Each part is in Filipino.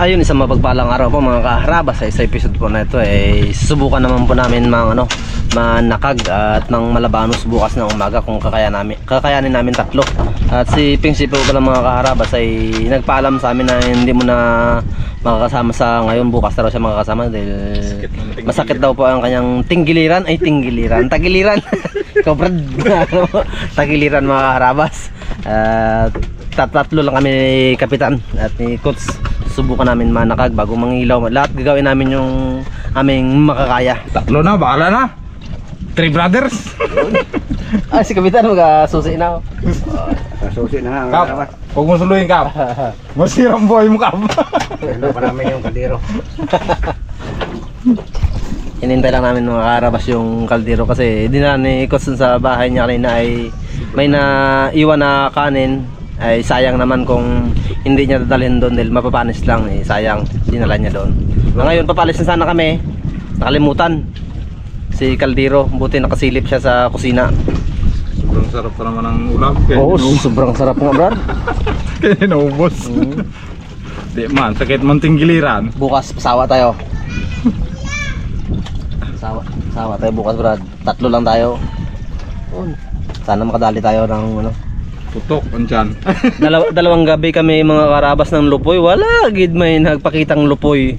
Ayun, isang mapagpalang araw po mga kaharabas. Sa episode po na ito susubukan naman po namin manakag at mang malabanos bukas ng umaga kung kakayanin namin tatlo. At si Pingsy po pala mga kaharabas ay nagpaalam sa amin na hindi mo na makakasama sa ngayon, bukas na raw siya makakasama dahil masakit daw po ang kanyang tinggiliran. Tagiliran Kobrad. Tagiliran mga kaharabas. At tatlo lang kami ni Kapitan at ni Coach. Subukan namin manakag bago mangilaw. Lahat gagawin namin yung aming makakaya. Tatlo na, bahala na. 3 brothers. Si Kapitan mag-susi na. Susi na nga. Kap, huwag mo suluhin, Kap. Masirang buhay mo, Kap. Hello pa namin yung kaldero. Hinintay lang namin mga karabas yung kaldero kasi di na ni Coach sa bahay niya kanina ay may naiwan na kanin. Ay sayang naman kung hindi niya dadalhin doon dahil mapapanis lang sayang, dinala niya doon. Ngayon papalis na sana kami, nakalimutan si kaldero, buti nakasilip siya sa kusina. Sobrang sarap pa naman ang ulam. Sobrang sarap nga brad. Kaya naubos. Di man, sakit man tinggiliran. Bukas pasawa tayo. Sawa tayo bukas brad. Tatlo lang tayo. Sana makadali tayo ng Putok, andyan. Dalawang gabi kami mga karabas ng lupoy. Wala gid may nagpakitang lupoy.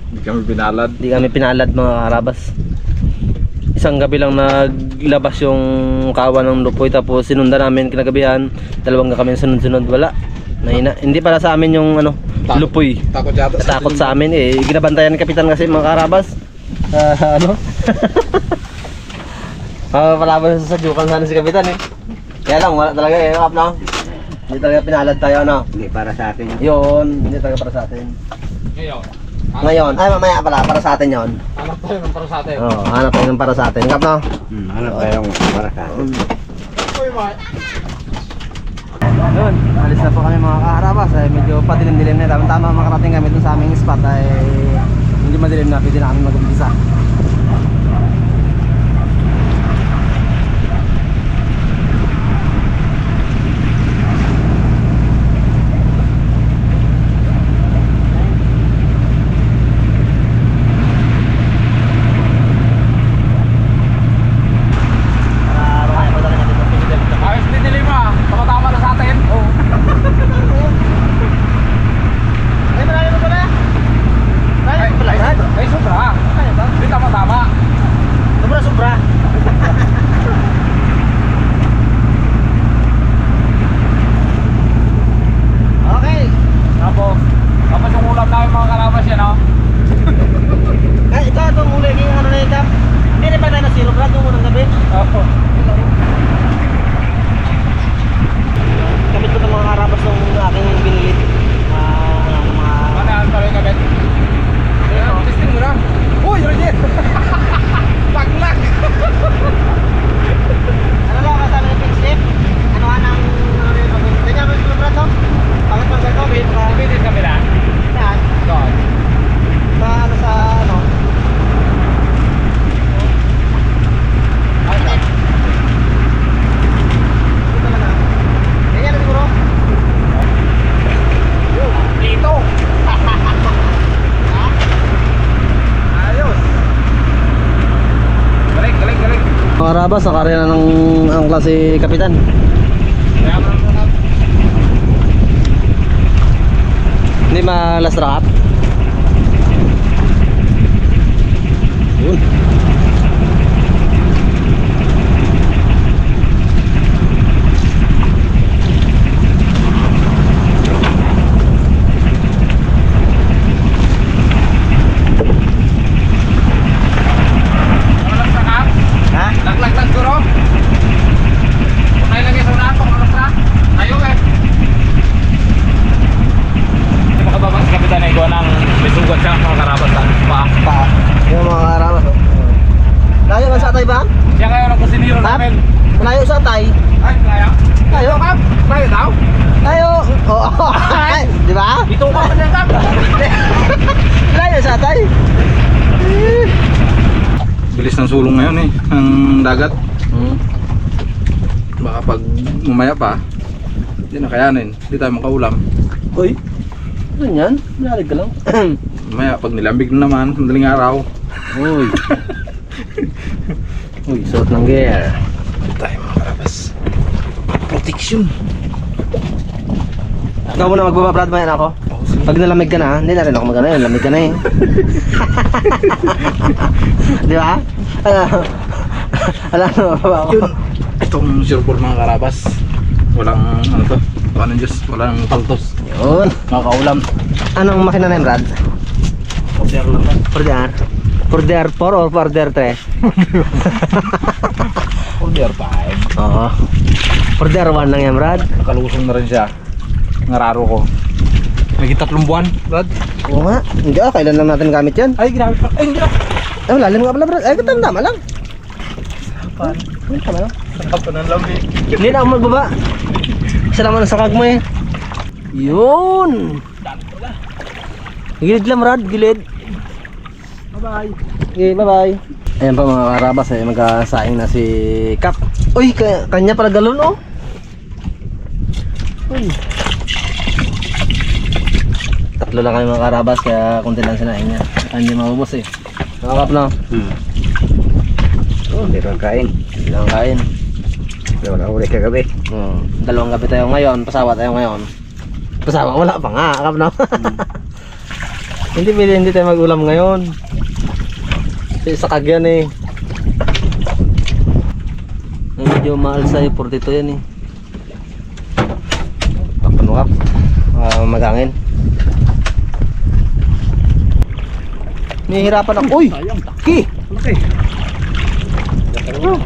Hindi kami pinalad. Hindi kami pinalad mga karabas. Isang gabi lang naglabas yung kawan ng lupoy tapos sinundan namin kinagabihan. Dalawang gabi kami sunod-sunod wala. Hindi para sa amin yung lupoy. Takot yata Takot sa amin ginabantayan ni Kapitan kasi mga karabas. Palaban sa sadyukan sana si Kapitan Kaya lang wala talaga Kap lang. Hindi talaga pinalad tayo Hindi para sa atin. Yun, hindi talaga para sa atin. Ngayon, ay mamaya pala para sa atin yon. Hanap tayo ng para sa atin. Oo, hanap tayo ng para sa atin. Kap no? Ano ba yung para sa atin? Yun, alis na po kami mga kaharabas. Medyo padilim-dilim na. Tama-tama makarating kami dun sa aming spot hindi madilim na. Pwede na kami mag-umpisa. Ayos din dilim ah. Tama-tama na sa atin. Ay, sobra. Hindi tama-tama. Sobra. Okay. Tapos yung ulam namin mga karabas yan, oh. Ito itong huli yung na yung Kap. Hindi rin pa tayo nasiro, Brad, nung unang gabi. Kapit ko itong mga karabas ng aking binilit. Manahan pa rin kami. Testing mo lang. Uy, Roger! Lag-lag! Ano lang kasama ng fixed tip? Ano ka ng ganyan mo yung Brad, no? Pangit pang ganito, Bitin kami na. yan. Doon. Sa Ito na. Ganyan na siguro. Dito! Ayos! Galing. Mga karabas, nakarya na ng angkla si Kapitan. Kaya mo na. Hindi malas rakap. Yun. Malas na ka? Ha? Lag-lag lang siguro. Unay lagi sa unahan pang malas na. Ayaw Hindi makababa si Kapitan na iguan ng bisugat siya mga karabas sa pa. Yung mga karabas. Layo man sa atay ba? Siya kayo ng kusiniro namin. Layo sa atay. Ay, kaya. Layo. Kap? Kaya daw? Layo. Oo. Di ba? Ito ka pa niya, Kap. Layo sa atay. Bilis ng sulong ngayon ang dagat. Baka pag mamaya pa, hindi na kayanin, hindi tayo makaulam. Uy. Ganyan, nalig ka lang. Maya, pag nilambig na naman, madaling araw. Uy. Uy, suot ng gear. Tayo mga karabas. Protection. Ikaw muna magbaba, Brad, mayan ako. Pag nalamig ka na, hindi na rin ako magana yun. Lamig ka na eh. Di ba? Alam mo, mababa ako. Yun. Itong sureball mga karabas. Walang, ano to? Walang Diyos, walang paltos. Yun. Makakaulam. Anong makina na yun, Brad? Order lang lang. Order? Order 4 or order 3? Order 5. Oo. Order 1 lang yan, Brad. Nakalusong na rin siya. Ngararo ko. May 3 buwan, Brad. Oo nga. Hindi kailan lang natin gamit yan. Ay, grabe pa. Ay, hindi na. Ay, lalim nga pala, Brad. Ay, tama lang. Pan. Tama lang. Sarap pa ng lamig. Hindi na ako magbaba. Isa naman ang sakag mo eh. Yun. Gilid lang, Brad. Gilid. Bye-bye. Okay, bye-bye. Ayan pa mga karabas eh. Magkasaing na si Kap. Uy, kanya pala galon oh. Uy. Tatlo lang kami mga karabas kaya kunti lang sinaing niya. Hindi maubos eh. Mga Kap na. Oh, hindi rin kain. Hindi lang kain. Wala ulit kagabi. Dalawang gabi tayo ngayon. Pasawa tayo ngayon. Pasawa wala pa nga. Kap na. Hindi tayo mag-ulam ngayon. Sa kagyan eh. Medyo mahal sa'yo, 42 yan eh. Papanukap. Magangin. Nihirapan ako. Uy! Ki! Okay. Oh.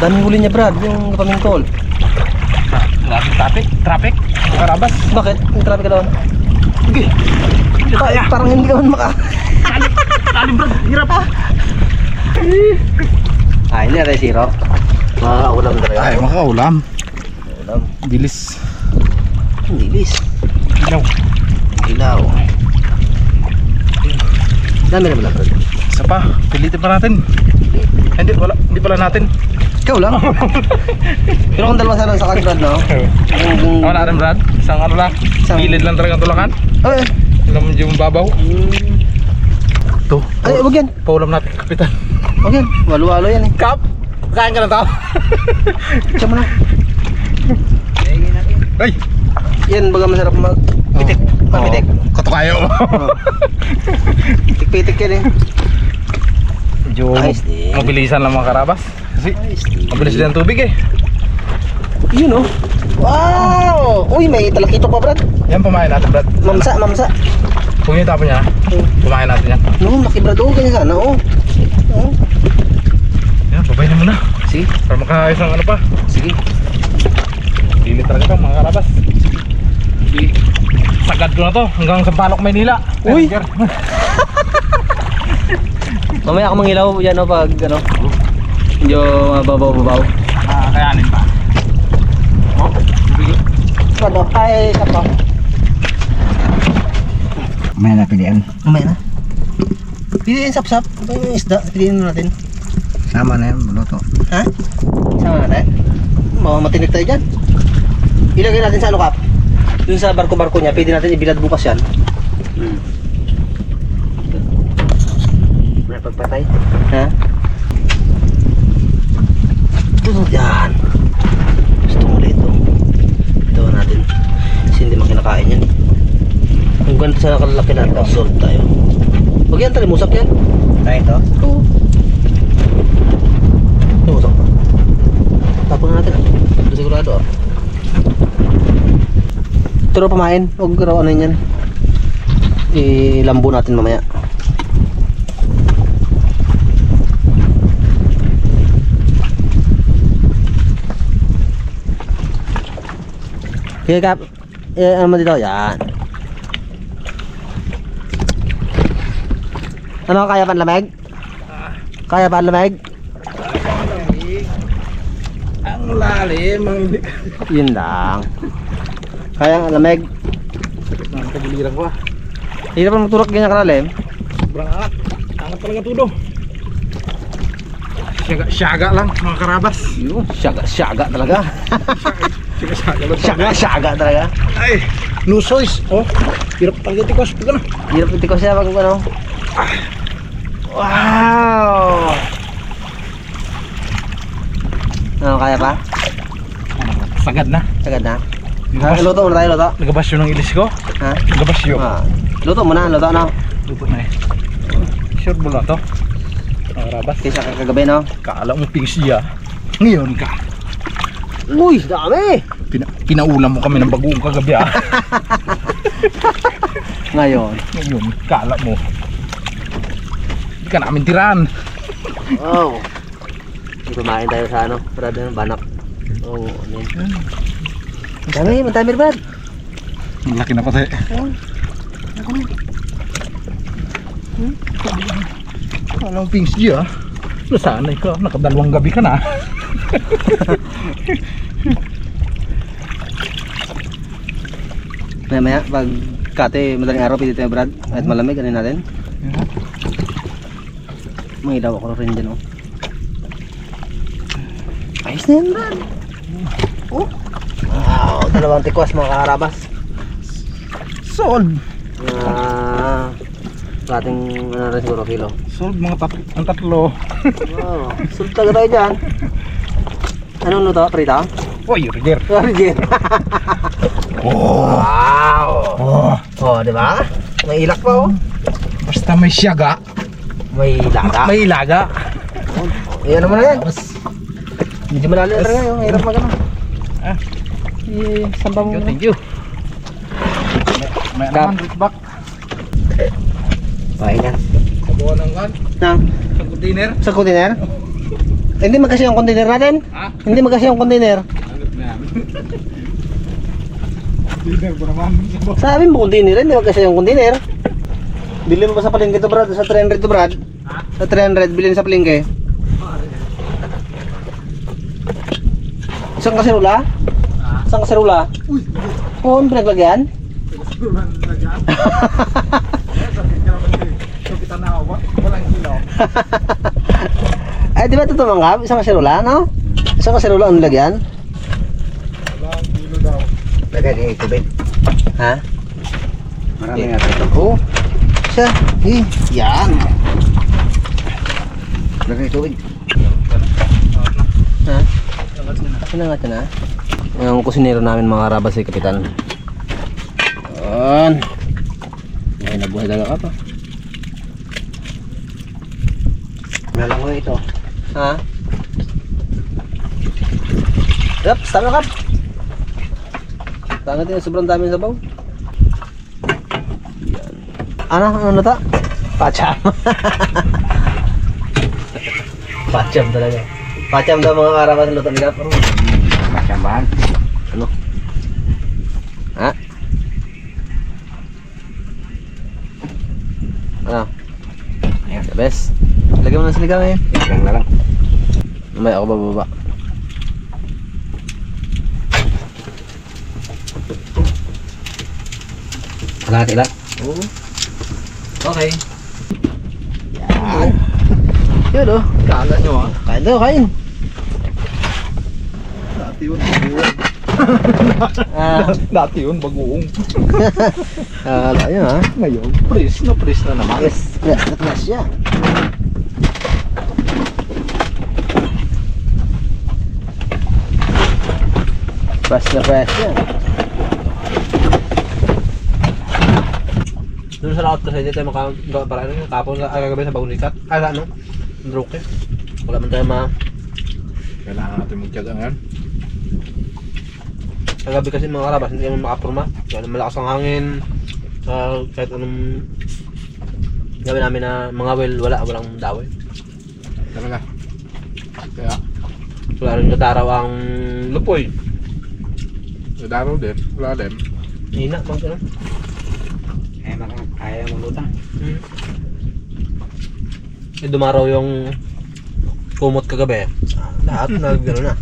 Daming huli niya, Brad, yung pamintol. Maraming traffic. Karabas. Bakit? May traffic ka doon? Okay. Parang hindi ka man Lalim, Brad. Hirap. Hindi na tayo zero. Makakaulam talaga. Ay, makaulam. Ulam. Bilis. Bilis. Ilaw. Ilaw. Dami na pala, Brad. Isa pa. Pilitin pa natin. Hindi pala natin. Ikaw lang. Pero kung dalawa sana sa kag, Brad, no? Ako na rin, Brad. Isang ano lang. Gilid lang talagang tulakan. Ay, Alam mo yung babaw. Ito. ay, wag yan. Paulam natin, kapitan. Wag yan. Walo-walo yan eh. Kap! Kain ka na tao. Siya mo na. Ay! Yan, baga masarap mag-pitik. Mag-pitik. Katukayo. Pitik-pitik yan eh. Medyo Ayos din. mabilisan lang mga karabas. Kasi mabilis din ang tubig eh. Yun oh. Wow! Uy, may talakito pa, Brad. Yan, pamain natin, Brad. Mamsa, mamsa. Kung yung tapon niya, pamain natin yan. No, laki, Brad. Oo, ganyan sana. Oo. Oo. Yan, babay na muna. Sige. Para makaayos ng ano pa. Sige. Lilit talaga ito mga karabas. Sagad ko na to hanggang sa Palok, Maynila. Uy! Tiger. Mamaya ako mangilaw yan o pag ano. Medyo babaw-babaw. Kayanin pa. Oh, tubig. Ano? Ay, kapo. May napilian. Mamaya na. Piliin sap-sap. Ito yung isda. Piliin natin. Sama na yan, luto. Ha? Sama natin. Matinig tayo dyan. Ilagay natin sa ano, Kap? Dun sa barko-barko niya. Pwede natin ibilad bukas yan. May pagpatay. Ha? Yan. Gusto mo ulit ito. Ito natin. Kasi hindi makinakain yan. Kung ganito sa nakalaki natin, solve tayo. Huwag yan, talimusak yan. Tayo ito? Oo. Talimusak pa. Tapon na natin. Ito sigurado ah. Ito raw pamain. Huwag raw ano yan. Ilambo natin mamaya. Kaya Kap, ano mo dito? Yan. Ano, kaya pa lamig? Kaya pa lamig? Ang lalim. Yun lang. Kaya ang lamig. Nakaguliran ko ah. Hindi pa magturok ganyan kalalim. Sobrang angat. Angat talaga tulo. Syaga lang mga karabas. Yun, syaga talaga. Syaga talaga. Ay, lusoys. Oh, hirap talaga tikos. Pagka na. Hirap itikos siya pag ano. Wow! Ano, kaya pa? Sagad na. Sagad na. Nagabas, Luto muna tayo, luto. nagabasyo ng ilis ko. Ha? Nagabasyo. Ah, luto muna, luto na. Luto na eh. Sure mo na to. Nakarabas. Kaysa kagabi, no? Kaala mo pingsiya. Ngayon ka. Uy, dami! Pinaulam mo kami ng bagoong kagabi ah. Ngayon. Ngayon, kala mo. Hindi ka namin tiraan. Wow. Kumain tayo sa ano, parada ng banak. Oo, ano yun. Dami, madami Brad. Ang laki na pati. Kala mo pingsiya. Nasanay ka. Nakadalawang gabi ka na. Maya, pag kate madaling araw, pwede tayo Brad. Kahit malamig, ano natin. May daw ako rin dyan, oh. Ayos na yan, Brad. Oh. Wow, dalawang tikwas mga kaharabas. Sold. Sa ating, ano rin siguro, kilo. Sold mga ang tatlo. Wow, sulta ka tayo dyan. Anong luto? Prito? Uy, Roger. Origin. Oh. Wow. Oh. Oh, di ba? May ilak pa, oh. Basta may siyaga. May laga. May ilaga. Ayan naman na yan. Medyo malalim na talaga yung hirap mag ano. Ah. Sambang mo. Thank you. May Kap. naman back. Pahingan. Kabuhan ng kan. Nang, Sa container. sa container? Hindi magkasi yung container natin? Ha? Hindi magkasi yung container. Angat na yan. Container ko naman. Sabi mo container, hindi magkasi yung container. Bili mo ba sa palengke to Brad? Sa 300 to Brad? Ha? Sa 300, bilhin sa palengke. Isang kaserula? Ha? Isang kaserula? Uy. Oo, pinaglagyan? Siguro na lagyan. Sakit ka naman eh. So kita na ako. Walang ilaw. Ay, di ba ito tumanggap? Isang kaserula, no? Isang kaserula ang lagyan? Walang kilo daw. Lagay di tubig. Ha? Marami nga ito. Oo. Siya. Yan. Lagay tubig. Ha? Sinangat na. Ang kusinero namin mga karabas si Kapitan. Yan. Ay, nabuhay talaga ka pa. Malang mo ito. Ha? Kap, tama kap. Tangat yun, sobrang dami ng sabaw. Yan. Ano na ta? Pacham. Pacham talaga. Pacham daw mga karabas ng luto nila. Masyambahan. Ano? Ha? Ano? Ayan. The best. Lagyan mo ng siligaw ngayon. Ilang na lang. May ako bababa. Kalahati lang. Oo. Okay. Yan. Yun oh. Kala nyo ah. Kain daw, kain. Dati yun bagoong. Dati yun bagoong. Akala nyo ha. Ngayon, press na naman. Yes, yes, na siya. Press yan. Doon sa laot kasi hindi tayo makagawa para ano, kapon sa agagabi sa bagong likat. Ay, ano? Androke. Wala man tayo Kailangan natin magtiyaga ngayon. Kagabi kasi mga karabas, hindi naman makapurma. Kaya malakas ang hangin. Kahit anong gawin namin na mga well, walang daway. Talaga. Kaya, Wala rin kataraw ang lupoy. nadaraw din. Wala din. Hina, mag ano? Ayaw magluta. Dumaraw yung kumot kagabi. Lahat nag gano'n na.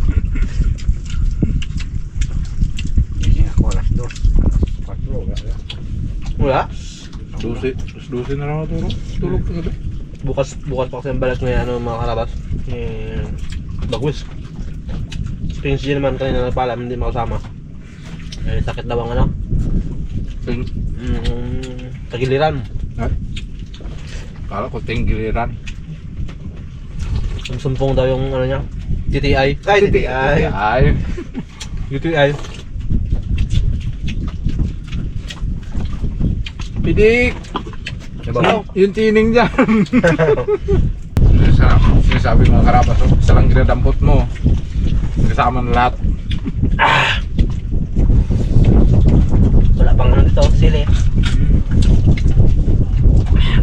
Hindi ako alas 2. 4. Wala. Dusi na lang ako tulog ka gabi. Bukas pa kasi ang balat ngayon ano, mga karabas. Bagwis. Pinsi naman kanina na pala, hindi makasama. Eh, sakit daw ang ano? Tagiliran. Kala ko tinggiliran. Sumpong daw yung ano niya. TTI. Ay, TTI. Ay. UTI. Pidik! Diba? Yung tining dyan. Sinasabi mga karabas, isa lang ginadampot mo. Kasama na lahat. Wala pang ano dito, sili.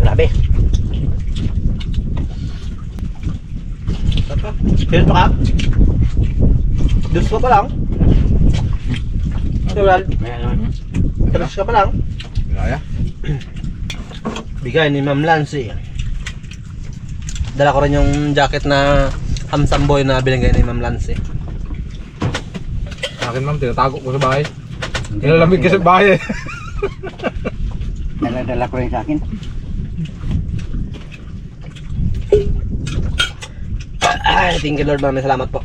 Grabe. Sili pa ka? Dus ka pa lang? Sural? Tres ka pa lang? Kaya? Bigay ni Ma'am Lancy. Dala ko rin yung jacket na Hamsamboy na binigay ni Ma'am Lancy. Sa akin ma'am, tinatago ko sa bahay. Nilalamig ka sa bahay. Dala-dala ko rin sa akin. Ay, thank you Lord, maraming salamat po.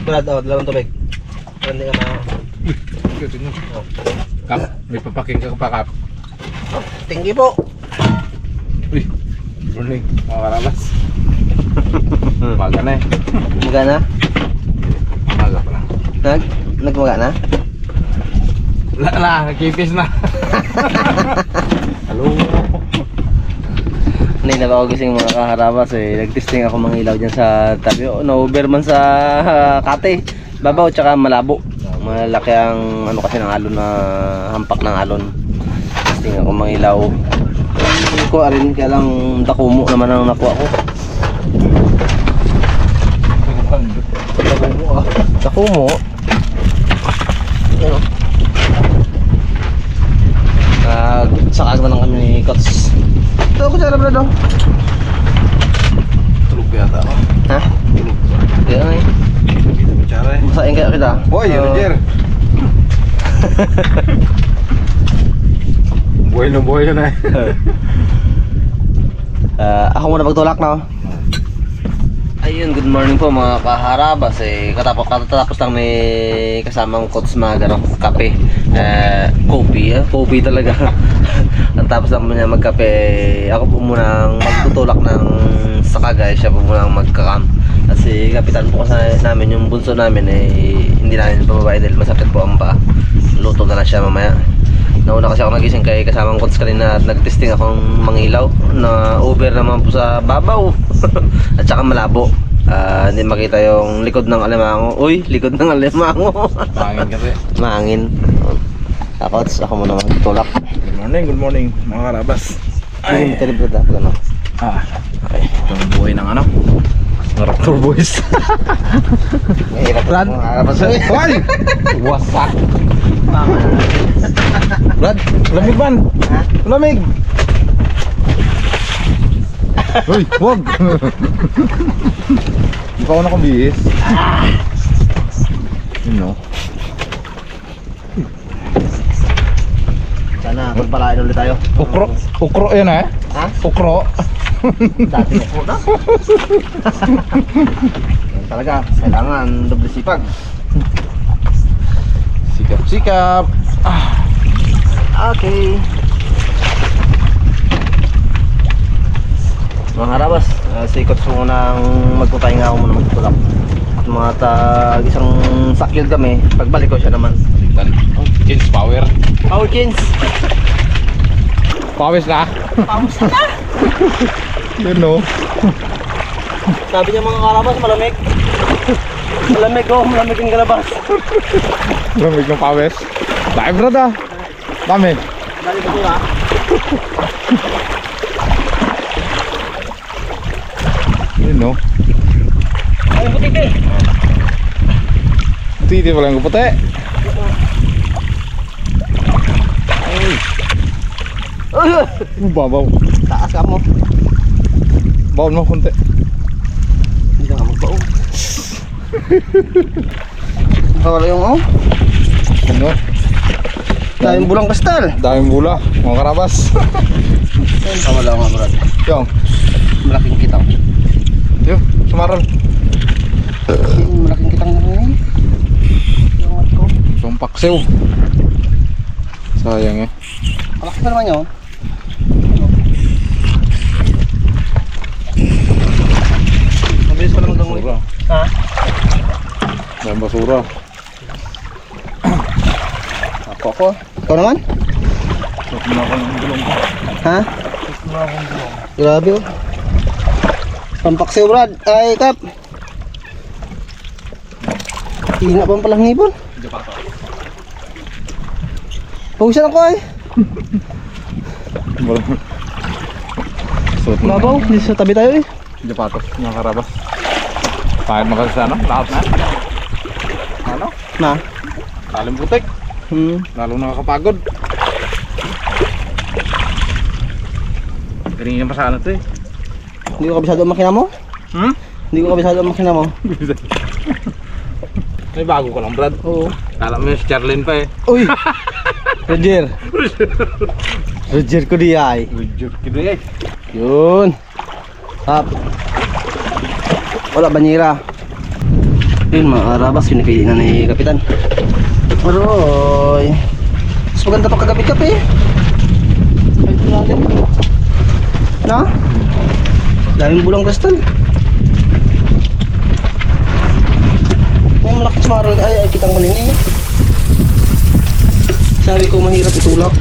Brad, dalawang tubig. Hindi ka Kap, may papaking ka pa, Kap. Thank you po. Uy, morning, mga karabas. Umaga na eh. Maga na? Umaga pa na. Nagmaga na? Nagkipis na. Hello. Hindi na ba ako gising mga kaharabas eh. Nag-testing ako mga ilaw dyan sa tabi. Na-over man sa kate. Babaw tsaka malabo. Malaki ang ano kasi ng alon na hampak ng alon. Testing ako mga ilaw. Hindi ko rin kaya lang dakumo naman ang nakuha ko. Dakumo? Ano? Sakag na lang kami ni Kots. Ito ako dyan, brado. Tulog yata ako. Ha? Tulog. Kaya nga eh. Kutsara eh. Masain kaya kita. Boy, Roger. Buhay na eh. Ako muna magtulak na. Ayun, good morning po mga kaharabas eh. Katatapos lang may kasamang Kots mag kape. Kopi talaga. Tapos lang niya magkape. Ako po muna magtutulak ng sakagay. Siya po muna magkakam. Kasi kapitan po kasi namin yung bunso namin eh, hindi namin pababay dahil masakit po ang paa. Luto na lang siya mamaya. Nauna kasi ako nagising kay kasamang Kots kanina at nagtesting akong mangilaw na over naman po sa babaw. At saka malabo. Hindi makita yung likod ng alimango. Uy, likod ng alimango. Pangin kasi. Mahangin. Tapos ako muna magtulak. Good morning mga karabas. Ay, telebrad ah, ano? Okay, itong buhay ng ano? Raptor boys. Mahirap Brad. mga karabas. Hoy! Wasak! Brad, lamig man! Ha? Lamig! Uy, wag! Hindi pa ako nakabihis. Yun no? Sana magpalain ulit tayo. Ukro yan eh? Ha? Ukro. Dati ako na. Yan talaga, kailangan doble sipag. Sikap. Okay. Mga harabas, sikot mo nang magpapahinga ako muna magtulak. At mga isang sakyod kami, pagbalik ko siya naman. Change power. Power change! Pawis na. Pawis na! Yun no? Sabi niya mga karabas, malamig. Malamig oh, malamig yung kalabas. Lamig ng pawis. Dami brad ah. Dami. Dali ba ito Yun no? Ay, puti. Titi pala yung puti. Babaw. Taas ka mo. Baon mo kunti. Hindi ka nga magbaon. Wala yung oh. Ano? Daming bulang kristal. Daming bula. Mga karabas. Wala nga brad. Yung. Malaking kita. Yung. Sumaral. paksiw. Sayang eh. Malaki pa naman yun. Mabilis pa lang dangoy. Basura. Ha? Dahil basura. Ako. Ikaw naman? Suot mo na ako ng gulong ko. Ha? Suot mo na ako ng gulong. Grabe oh. Pampaksiw Brad. Ay Kap. Hina pa palang ngipon. Hindi pa ito. Pawisan ako ay. Suot mo na. Mabaw. Hindi sa tabi tayo eh. Hindi pa ito. Mga karabas. Pahit mo kasi sa ano? Lahat na. Ano? Na. Talim putik. Lalo nakakapagod. Garingin pa sa ano ito eh. Hindi ko kabisado ang makina mo? Hindi ko kabisado ang makina mo. May bago ko lang Brad. Oo. Kala mo yung si Charlene pa eh. Uy! Roger! Roger ko di ay. Rujur gitu eh. Yun. Tap. Wala banyera. Yun mga karabas, pinipili na ni Kapitan. Aroy. Mas maganda pa kagabi-gabi. Na? Daming bulang kristal. May malaki sumaro. Ay, kitang ko nini. Sabi ko mahirap itulak.